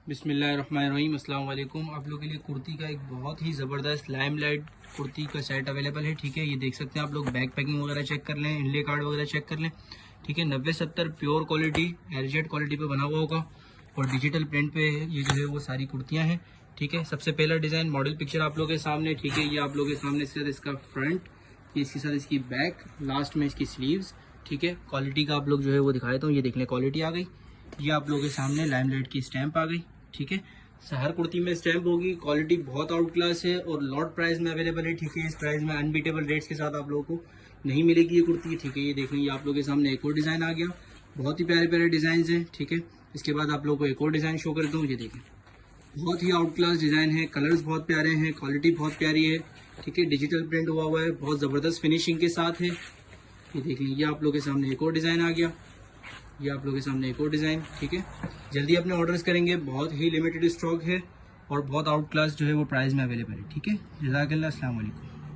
बिस्मिल्लाहिर्रहमानिर्रहीम, अस्सलाम वालेकुम। आप लोगों के लिए कुर्ती का एक बहुत ही ज़बरदस्त लाइमलाइट कुर्ती का सेट अवेलेबल है। ठीक है, ये देख सकते हैं आप लोग। बैक पैकिंग वगैरह चेक कर लें, इनले कार्ड वगैरह चेक कर लें। ठीक है, 90-70 प्योर क्वालिटी एलजेड क्वालिटी पे बना हुआ होगा और डिजिटल प्रिंट पे ये जो है वो सारी कुर्तियाँ हैं। ठीक है, सबसे पहला डिज़ाइन मॉडल पिक्चर आप लोगों के सामने। ठीक है, ये आप लोगों के सामने इसके साथ इसका फ्रंट, इसके साथ इसकी बैक, लास्ट में इसकी स्लीव्स। ठीक है, क्वालिटी का आप लोग जो है वो दिखा देता हूँ। ये देख लें, क्वालिटी आ गई। ये आप लोगों के सामने लाइमलाइट की स्टैंप आ गई। ठीक है, हर कुर्ती में स्टैंप होगी। क्वालिटी बहुत आउट क्लास है और लॉट प्राइस में अवेलेबल है। ठीक है, इस प्राइस में अनबीटेबल रेट्स के साथ आप लोगों को नहीं मिलेगी ये कुर्ती। ठीक है, ये देख लें, ये आप लोगों के सामने एक और डिज़ाइन आ गया। बहुत ही प्यारे प्यारे डिज़ाइन हैं। ठीक है, इसके बाद आप लोगों को एक और डिज़ाइन शो करता हूँ। ये देखें, बहुत ही आउट क्लास डिज़ाइन है, कलर्स बहुत प्यारे हैं, क्वालिटी बहुत प्यारी है। ठीक है, डिजिटल प्रिंट हुआ हुआ है, बहुत ज़बरदस्त फिनिशिंग के साथ है। ये देख लीजिए, आप लोगों के सामने एक और डिज़ाइन आ गया। ये आप लोगों के सामने एक और डिज़ाइन। ठीक है, जल्दी अपने ऑर्डर्स करेंगे, बहुत ही लिमिटेड स्टॉक है और बहुत आउट क्लास जो है वो प्राइस में अवेलेबल है। ठीक है, जज़ाकल्लाह, अस्सलाम वालेकुम।